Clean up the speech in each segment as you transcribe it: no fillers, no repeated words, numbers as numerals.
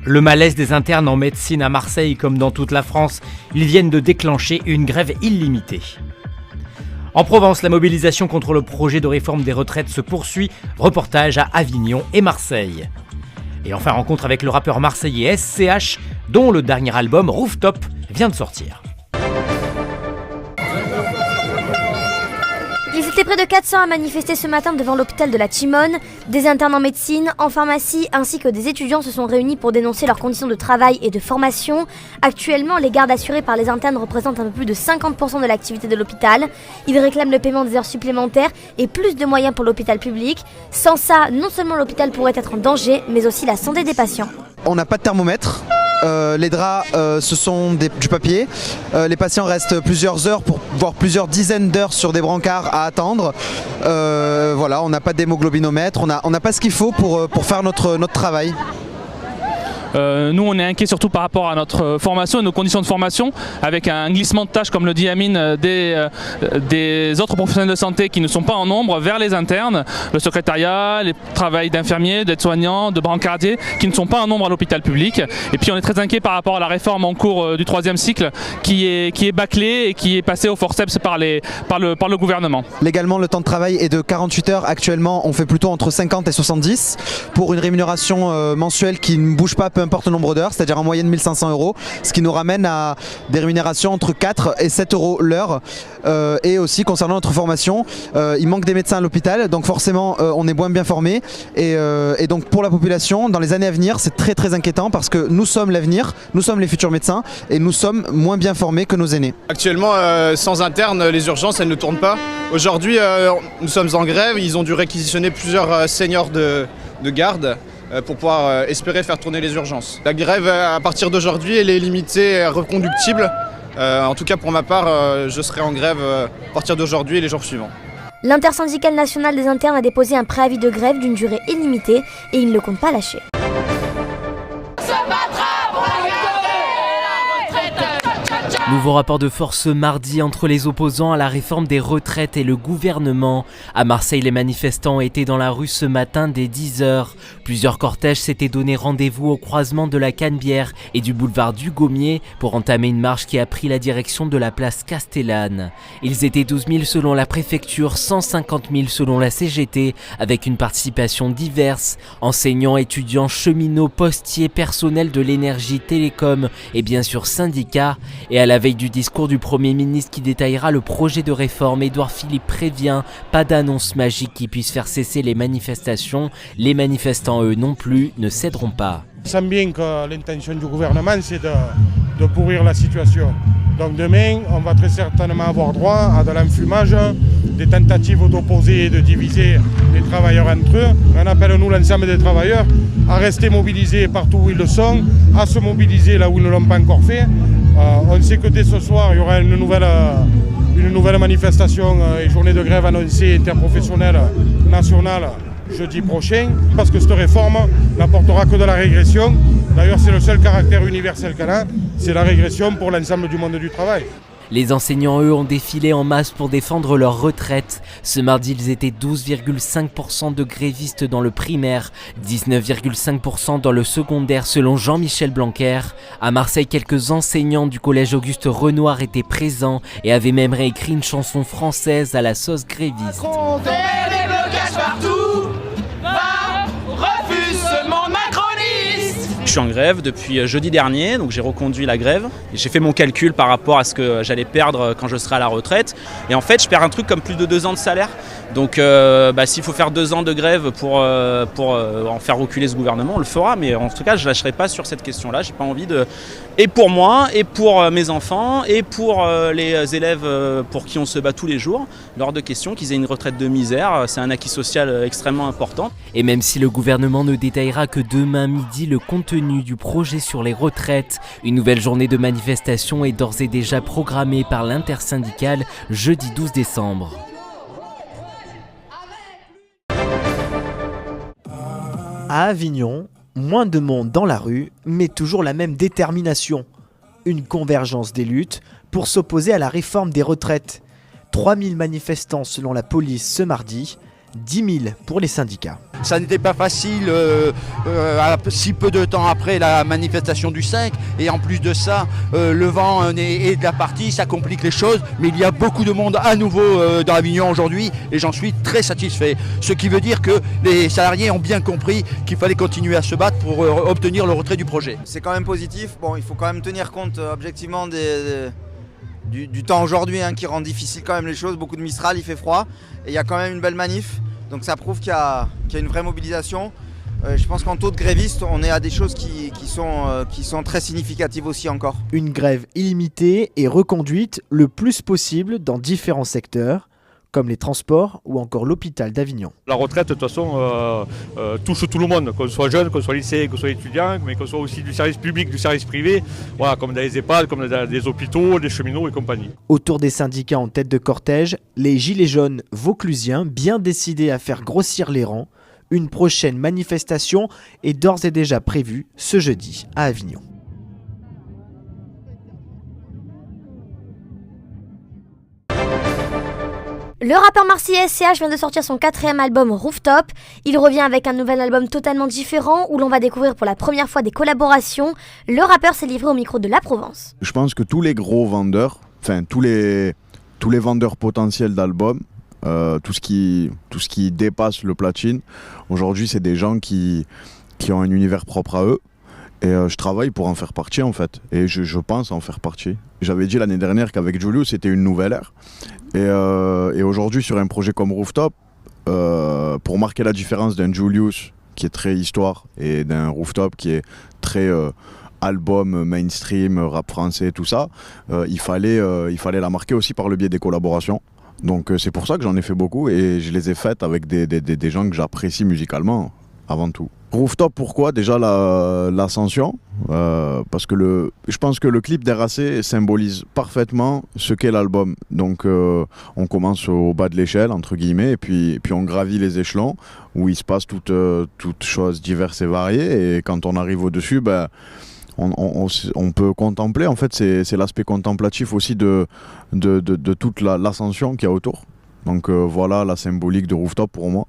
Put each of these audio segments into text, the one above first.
Le malaise des internes en médecine à Marseille, comme dans toute la France, ils viennent de déclencher une grève illimitée. En Provence, la mobilisation contre le projet de réforme des retraites se poursuit. Reportage à Avignon et Marseille. Et enfin, rencontre avec le rappeur marseillais SCH, dont le dernier album Rooftop vient de sortir. Ils étaient près de 400 à manifester ce matin devant l'hôpital de la Timone. Des internes en médecine, en pharmacie ainsi que des étudiants se sont réunis pour dénoncer leurs conditions de travail et de formation. Actuellement, les gardes assurées par les internes représentent un peu plus de 50% de l'activité de l'hôpital. Ils réclament le paiement des heures supplémentaires et plus de moyens pour l'hôpital public. Sans ça, non seulement l'hôpital pourrait être en danger, mais aussi la santé des patients. On n'a pas de thermomètre. Les draps, ce sont du papier. Les patients restent plusieurs heures, voire plusieurs dizaines d'heures sur des brancards à attendre. Voilà, on n'a pas d'hémoglobinomètre, on n'a pas ce qu'il faut pour faire notre travail. Nous on est inquiets surtout par rapport à notre formation et nos conditions de formation, avec un glissement de tâches, comme le dit Amine, des autres professionnels de santé qui ne sont pas en nombre vers les internes, le secrétariat, les travails d'infirmiers, d'aides-soignants, de brancardiers qui ne sont pas en nombre à l'hôpital public. Et puis on est très inquiet par rapport à la réforme en cours du 3e cycle qui est bâclée et qui est passée au forceps par le gouvernement. Légalement, le temps de travail est de 48 heures. Actuellement, on fait plutôt entre 50 et 70 pour une rémunération mensuelle qui ne bouge pas peu importe le nombre d'heures, c'est-à-dire en moyenne 1 500 €, ce qui nous ramène à des rémunérations entre 4 et 7 € l'heure. Et aussi concernant notre formation, il manque des médecins à l'hôpital, donc forcément on est moins bien formés. Et donc pour la population, dans les années à venir, c'est très très inquiétant parce que nous sommes l'avenir, nous sommes les futurs médecins et nous sommes moins bien formés que nos aînés. Actuellement, sans interne, les urgences elles ne tournent pas. Aujourd'hui, nous sommes en grève, ils ont dû réquisitionner plusieurs seniors de garde pour pouvoir espérer faire tourner les urgences. La grève à partir d'aujourd'hui elle est limitée, reconductible. En tout cas pour ma part, je serai en grève à partir d'aujourd'hui et les jours suivants. L'intersyndicale nationale des internes a déposé un préavis de grève d'une durée illimitée et il ne compte pas lâcher. Nouveau rapport de force ce mardi entre les opposants à la réforme des retraites et le gouvernement. À Marseille, les manifestants étaient dans la rue ce matin dès 10 h. Plusieurs cortèges s'étaient donné rendez-vous au croisement de la Canebière et du boulevard du Gommier pour entamer une marche qui a pris la direction de la place Castellane. Ils étaient 12 000 selon la préfecture, 150 000 selon la CGT, avec une participation diverse. Enseignants, étudiants, cheminots, postiers, personnel de l'énergie, télécom et bien sûr syndicats. Et à la veille du discours du Premier ministre qui détaillera le projet de réforme, Édouard Philippe prévient, pas d'annonce magique qui puisse faire cesser les manifestations. Les manifestants, eux non plus, ne céderont pas. On sent bien que l'intention du gouvernement, c'est de pourrir la situation. Donc demain, on va très certainement avoir droit à de l'enfumage, des tentatives d'opposer et de diviser les travailleurs entre eux. On appelle, nous, l'ensemble des travailleurs à rester mobilisés partout où ils le sont, à se mobiliser là où ils ne l'ont pas encore fait. On sait que dès ce soir, il y aura une nouvelle manifestation et journée de grève annoncée interprofessionnelle nationale jeudi prochain, parce que cette réforme n'apportera que de la régression. D'ailleurs, c'est le seul caractère universel qu'elle a, c'est la régression pour l'ensemble du monde du travail. Les enseignants, eux, ont défilé en masse pour défendre leur retraite. Ce mardi, ils étaient 12,5% de grévistes dans le primaire, 19,5% dans le secondaire selon Jean-Michel Blanquer. À Marseille, quelques enseignants du collège Auguste Renoir étaient présents et avaient même réécrit une chanson française à la sauce gréviste. Des blocages partout, refuse ce monde macroniste. Je suis en grève depuis jeudi dernier, donc j'ai reconduit la grève. Et j'ai fait mon calcul par rapport à ce que j'allais perdre quand je serai à la retraite. Et en fait, je perds un truc comme plus de 2 ans de salaire. Donc s'il faut faire 2 ans de grève pour en faire reculer ce gouvernement, on le fera. Mais en tout cas, je ne lâcherai pas sur cette question-là. J'ai pas envie de... Et pour moi, et pour mes enfants, et pour les élèves pour qui on se bat tous les jours, lors de questions qu'ils aient une retraite de misère. C'est un acquis social extrêmement important. Et même si le gouvernement ne détaillera que demain midi le contenu du projet sur les retraites, une nouvelle journée de manifestation est d'ores et déjà programmée par l'intersyndicale jeudi 12 décembre. À Avignon, moins de monde dans la rue, mais toujours la même détermination. Une convergence des luttes pour s'opposer à la réforme des retraites. 3000 manifestants selon la police ce mardi, 10 000 pour les syndicats. Ça n'était pas facile si peu de temps après la manifestation du 5 et en plus de ça, le vent est de la partie, ça complique les choses, mais il y a beaucoup de monde à nouveau dans Avignon aujourd'hui et j'en suis très satisfait. Ce qui veut dire que les salariés ont bien compris qu'il fallait continuer à se battre pour obtenir le retrait du projet. C'est quand même positif, bon, il faut quand même tenir compte objectivement du temps aujourd'hui qui rend difficile quand même les choses, beaucoup de Mistral, il fait froid et il y a quand même une belle manif. Donc ça prouve qu'il y a une vraie mobilisation. Je pense qu'en taux de grévistes, on est à des choses qui sont très significatives aussi encore. Une grève illimitée et reconduite le plus possible dans différents secteurs, comme les transports ou encore l'hôpital d'Avignon. La retraite, de toute façon, touche tout le monde, qu'on soit jeune, qu'on soit lycéen, qu'on soit étudiant, mais qu'on soit aussi du service public, du service privé, voilà, comme dans les EHPAD, comme dans des hôpitaux, des cheminots et compagnie. Autour des syndicats en tête de cortège, les Gilets jaunes vauclusiens, bien décidés à faire grossir les rangs. Une prochaine manifestation est d'ores et déjà prévue ce jeudi à Avignon. Le rappeur marseillais SCH vient de sortir son 4e album Rooftop. Il revient avec un nouvel album totalement différent où l'on va découvrir pour la première fois des collaborations. Le rappeur s'est livré au micro de La Provence. Je pense que tous les gros vendeurs, enfin tous les vendeurs potentiels d'albums, tout ce qui dépasse le platine, aujourd'hui c'est des gens qui ont un univers propre à eux. Et je travaille pour en faire partie en fait, et je pense en faire partie. J'avais dit l'année dernière qu'avec Julius c'était une nouvelle ère. Et aujourd'hui sur un projet comme Rooftop, pour marquer la différence d'un Julius qui est très histoire et d'un Rooftop qui est très album mainstream, rap français, tout ça, il fallait la marquer aussi par le biais des collaborations. Donc c'est pour ça que j'en ai fait beaucoup et je les ai faites avec des gens que j'apprécie musicalement avant tout. Rooftop, pourquoi? Déjà l'ascension, parce que je pense que le clip d'RAC symbolise parfaitement ce qu'est l'album. Donc on commence au bas de l'échelle, entre guillemets, et puis on gravit les échelons où il se passe toutes choses diverses et variées. Et quand on arrive au-dessus, on peut contempler, en fait c'est l'aspect contemplatif aussi de toute l'ascension qu'il y a autour. Donc voilà la symbolique de Rooftop pour moi.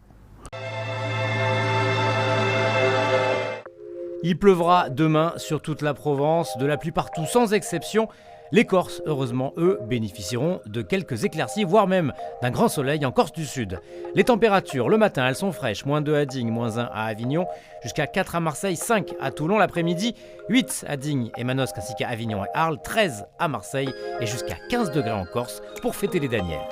Il pleuvra demain sur toute la Provence, de la pluie partout sans exception. Les Corses, heureusement, eux, bénéficieront de quelques éclaircies, voire même d'un grand soleil en Corse du Sud. Les températures, le matin, elles sont fraîches. -2 à Digne, -1 à Avignon, jusqu'à 4 à Marseille, 5 à Toulon l'après-midi, 8 à Digne et Manosque ainsi qu'à Avignon et Arles, 13 à Marseille et jusqu'à 15 degrés en Corse pour fêter les danières.